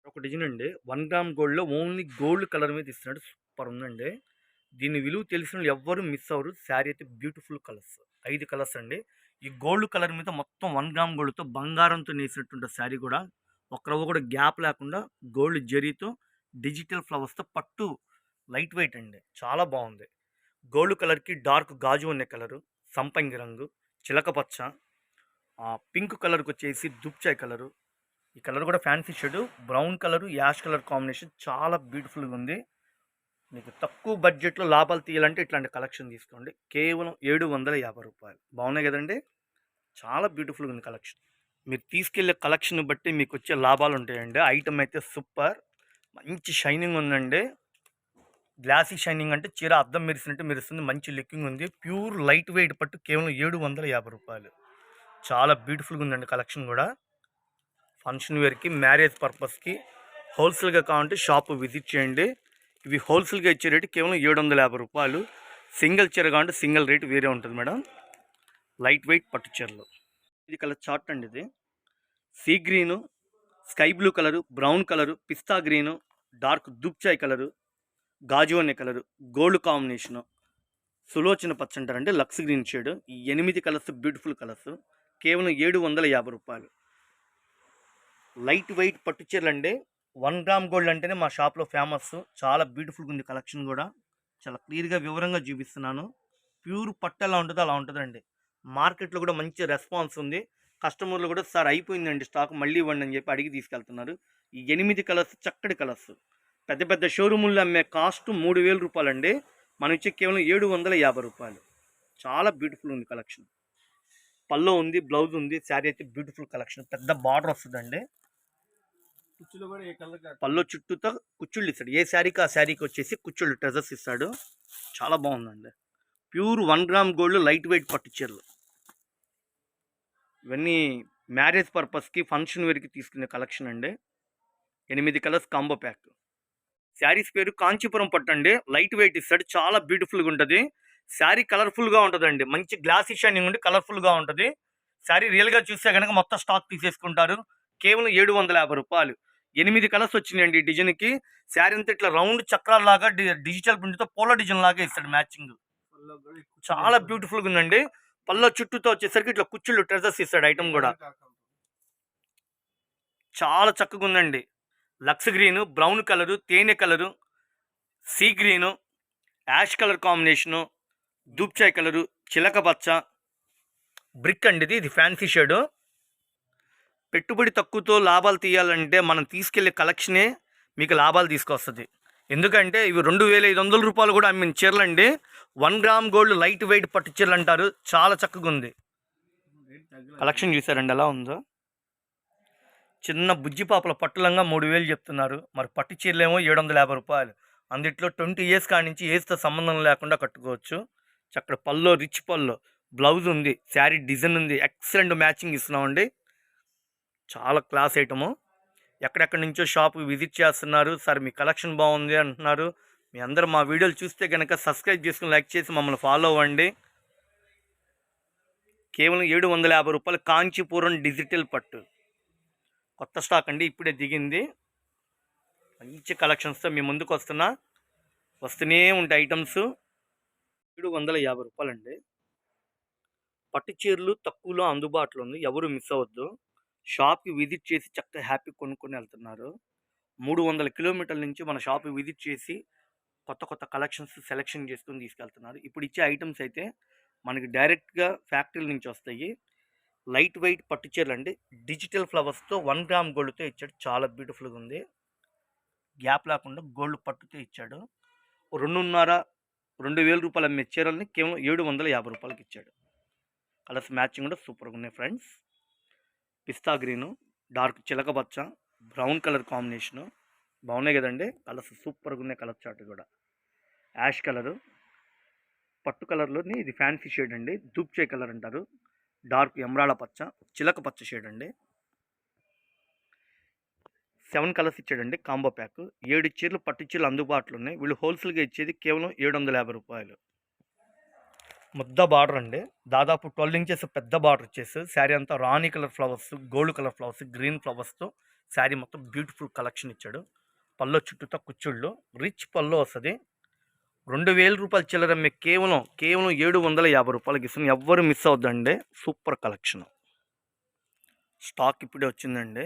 ఒక డిజైన్ అండి. 1 గ్రామ్ గోల్డ్‌లో ఓన్లీ గోల్డ్ కలర్ మీద ఇస్తున్నాడు. సూపర్ ఉందండి. దీని విలువ తెలిసినోళ్ళు ఎవ్వరు మిస్ అవ్వరు. శారీ అయితే బ్యూటిఫుల్ కలర్స్. 5 కలర్స్ అండి. ఈ గోల్డ్ కలర్ మీద మొత్తం 1 గ్రామ్ గోల్డ్‌తో బంగారంతో నేసినట్టుంటది శారీ గూడా. ఒక్క రవ్వ కూడా గ్యాప్ లేకుండా గోల్డ్ జరీతో డిజిటల్ ఫ్లవర్స్‌తో పట్టు లైట్ వెయిట్ అండి. చాలా బావుంది. గోల్డ్ కలర్‌కి డార్క్ గాజు ఉన్నే కలరు, సంపంగి రంగు, చిలక పచ్చ, పింక్ కలర్‌కొచ్చేసి దుప్చాయ్ కలరు. ఈ కలర్ కూడా fancy shade. Brown colour ash colour combination చాలా బ్యూటిఫుల్గా ఉంది. మీకు తక్కువ బడ్జెట్లో లాభాలు తీయాలంటే ఇట్లాంటి కలెక్షన్ తీసుకోండి. కేవలం రూ. 750. బాగున్నాయి కదండి. చాలా బ్యూటిఫుల్గా ఉంది కలెక్షన్. మీరు తీసుకెళ్లే కలెక్షన్ బట్టి మీకు వచ్చే లాభాలు ఉంటాయండి. ఐటమ్ అయితే సూపర్, మంచి షైనింగ్ ఉందండి. గ్లాసీ షైనింగ్ అంటే చీర అద్దం మెరిసినట్టు మెరుస్తుంది. మంచి లుకింగ్ ఉంది. ప్యూర్ లైట్ వెయిట్ పట్టు కేవలం రూ. 750. చాలా బ్యూటిఫుల్గా ఉందండి కలెక్షన్ కూడా. ఫంక్షన్ వేర్కి, మ్యారేజ్ పర్పస్కి హోల్సేల్గా కావాలంటే షాప్ విజిట్ చేయండి. ఇవి హోల్సేల్గా ఇచ్చే రేటు కేవలం రూ. 750. సింగిల్ చీర కావాలంటే సింగిల్ రేట్ వేరే ఉంటుంది మేడం. లైట్ వెయిట్ పట్టు చీరలు. ఇది కలర్ చార్ట్ అండి. ఇది sea green, sky blue colour, brown colour, పిస్తా గ్రీను, డార్క్ దుప్చాయ్ కలరు, గాజు అనే కలరు, గోల్డ్ కాంబినేషను, సులోచన పచ్చ అంటారంటే లక్స్ గ్రీన్ షేడ్. ఈ 8 కలర్స్ బ్యూటిఫుల్ కలర్స్. కేవలం రూ. 750. లైట్ వెయిట్ పట్టు చీరలు అండి. 1 గ్రామ్ గోల్డ్ అంటేనే మా షాప్లో ఫేమస్. చాలా బ్యూటిఫుల్గా ఉంది కలెక్షన్ కూడా. చాలా క్లియర్గా వివరంగా చూపిస్తున్నాను. ప్యూర్ పట్టు ఎలా ఉంటుందో అలా ఉంటుందండి. మార్కెట్లో కూడా మంచి రెస్పాన్స్ ఉంది. కస్టమర్లు కూడా సార్ అయిపోయిందండి స్టాక్, మళ్ళీ ఇవ్వండి అని చెప్పి అడిగి తీసుకెళ్తున్నారు. ఈ 8 కలర్స్ చక్కటి కలర్స్. పెద్ద పెద్ద షోరూముల్లో అమ్మే కాస్ట్ రూ. 3000 అండి. మనం ఇచ్చే కేవలం రూ. 750. చాలా బ్యూటిఫుల్ ఉంది కలెక్షన్. పల్లో ఉంది, బ్లౌజ్ ఉంది. శారీ అయితే బ్యూటిఫుల్ కలెక్షన్. పెద్ద బార్డర్ వస్తుందండి. పల్లో చుట్టూతో కుచ్చుళ్ళు ఇస్తాడు. ఏ శారీకి ఆ శారీకి వచ్చేసి కుచ్చుళ్ళు ట్రెజర్స్ ఇస్తాడు. చాలా బాగుందండి. Pure 1 gram gold light weight పట్టు చీరలు. ఇవన్నీ మ్యారేజ్ పర్పస్కి, ఫంక్షన్ వేర్కి తీసుకునే కలెక్షన్ అండి. 8 కలర్స్ కాంబో ప్యాక్. శారీస్ పేరు కాంచీపురం పట్టు అండి. లైట్ వెయిట్ ఇస్తాడు. చాలా బ్యూటిఫుల్గా ఉంటుంది. శారీ కలర్ఫుల్గా ఉంటుందండి. మంచి గ్లాసీ షైనింగ్ ఉండి కలర్ఫుల్గా ఉంటుంది. శారీ రియల్గా చూస్తే కనుక మొత్తం స్టాక్ తీసేసుకుంటారు. కేవలం రూ. 750. 8 కలర్స్ వచ్చినాయండి ఈ డిజైన్కి. శారీ అంతా ఇట్లా రౌండ్ చక్రాల్లాగా డిజిటల్ ప్రింట్తో పోలో డిజైన్ లాగా ఇస్తాడు మ్యాచింగ్. చాలా బ్యూటిఫుల్గా ఉందండి. పల్లో చుట్టూతో వచ్చేసరికి ఇట్లా కుచ్చుళ్ళు ట్రెజర్స్ ఇస్తాడు ఐటమ్ కూడా. చాలా చక్కగా ఉందండి. లక్స్ గ్రీను, బ్రౌన్ కలరు, తేనె colour, sea green, ash colour combination, దూప్చాయ్ కలరు, చిలక పచ్చ, బ్రిక్ అండి. ఇది ఫ్యాన్సీ షేడు. పెట్టుబడి తక్కువతో లాభాలు తీయాలంటే మనం తీసుకెళ్లే కలెక్షనే మీకు లాభాలు తీసుకొస్తుంది. ఎందుకంటే ఇవి రూ. 2500 కూడా అమ్మిన చీరలు అండి. 1 గ్రామ్ గోల్డ్ లైట్ వెయిట్ పట్టు చీరలు అంటారు. చాలా చక్కగా ఉంది కలెక్షన్. చూసారండి ఎలా ఉందో. చిన్న బుజ్జి పాపల పట్టులంగా 3000 చెప్తున్నారు. మరి పట్టు చీరలేమో రూ. 750. అందుట్లో 20 ఇయర్స్ కాడి నుంచి ఏజ్తో సంబంధం లేకుండా కట్టుకోవచ్చు. చక్కటి పల్లో, రిచ్ పల్లో, బ్లౌజ్ ఉంది, శారీ డిజైన్ ఉంది. ఎక్సలెంట్ మ్యాచింగ్ ఇస్తున్నామండి. చాలా క్లాస్ ఐటము. ఎక్కడెక్కడి నుంచో షాప్ విజిట్ చేస్తున్నారు. సార్ మీ కలెక్షన్ బాగుంది అంటున్నారు. మీ అందరూ మా వీడియోలు చూస్తే కనుక సబ్స్క్రైబ్ చేసుకుని లైక్ చేసి మమ్మల్ని ఫాలో అవ్వండి. కేవలం రూ. 750 కాంచీపురం డిజిటల్ పట్టు. కొత్త స్టాక్ అండి, ఇప్పుడే దిగింది. మంచి కలెక్షన్స్తో మీ ముందుకు వస్తూనే ఉంటాయి ఐటమ్స్. రూ. 750 అండి. పట్టు చీరలు తక్కువలో అందుబాటులో ఉంది. ఎవరు మిస్ అవ్వద్దు. షాప్కి విజిట్ చేసి చక్కగా హ్యాపీ కొనుక్కొని వెళ్తున్నారు. 300 కిలోమీటర్ల నుంచి మన షాప్కి విజిట్ చేసి కొత్త కొత్త కలెక్షన్స్ సెలెక్షన్ చేసుకొని తీసుకెళ్తున్నారు. ఇప్పుడు ఇచ్చే ఐటమ్స్ అయితే మనకి డైరెక్ట్గా ఫ్యాక్టరీల నుంచి వస్తాయి. లైట్ వెయిట్ పట్టు చీరలు అండి. డిజిటల్ ఫ్లవర్స్తో 1 గ్రామ్ గోల్డ్తో ఇచ్చాడు. చాలా బ్యూటిఫుల్గా ఉంది. గ్యాప్ లేకుండా గోల్డ్ పట్టుతో ఇచ్చాడు. 2,500 అమ్మే చీరల్ని కేవలం రూ. 750 ఇచ్చాడు. కలర్స్ మ్యాచింగ్ కూడా సూపర్గా ఉన్నాయి ఫ్రెండ్స్. పిస్తా గ్రీను, డార్క్ చిలక పచ్చ, బ్రౌన్ కలర్ కాంబినేషను బాగున్నాయి కదండి. కలర్స్ సూపర్గా ఉన్నాయి. కలర్ చార్ట్ కూడా యాష్ కలరు, పట్టు కలర్లోని ఇది ఫ్యాన్సీ షేడ్ అండి. దూప్చే కలర్ అంటారు. డార్క్ ఎమరాళ్ళ పచ్చ, చిలక పచ్చ షేడ్ అండి. 7 కలర్స్ ఇచ్చాడండి కాంబో ప్యాక్. 7 చీరలు పట్టు చీరలు అందుబాటులో ఉన్నాయి. వీళ్ళు హోల్సేల్గా ఇచ్చేది కేవలం రూ. 750. ముద్ద బార్డర్ అండి. దాదాపు 12 ఇంచెస్ పెద్ద బార్డర్ ఇచ్చేసి శారీ అంతా రాణి colour flowers, gold colour flowers, green ఫ్లవర్స్తో శారీ మొత్తం బ్యూటిఫుల్ కలెక్షన్ ఇచ్చాడు. పల్లో చుట్టూతో కుచ్చుళ్ళు రిచ్ పల్లో వస్తుంది. 2000 రూపాయలు చిల్లర మీకు కేవలం 750 రూపాయలకి ఇస్తుంది. ఎవ్వరు మిస్ అవద్దండి. Super collection. స్టాక్ ఇప్పుడే వచ్చిందండి.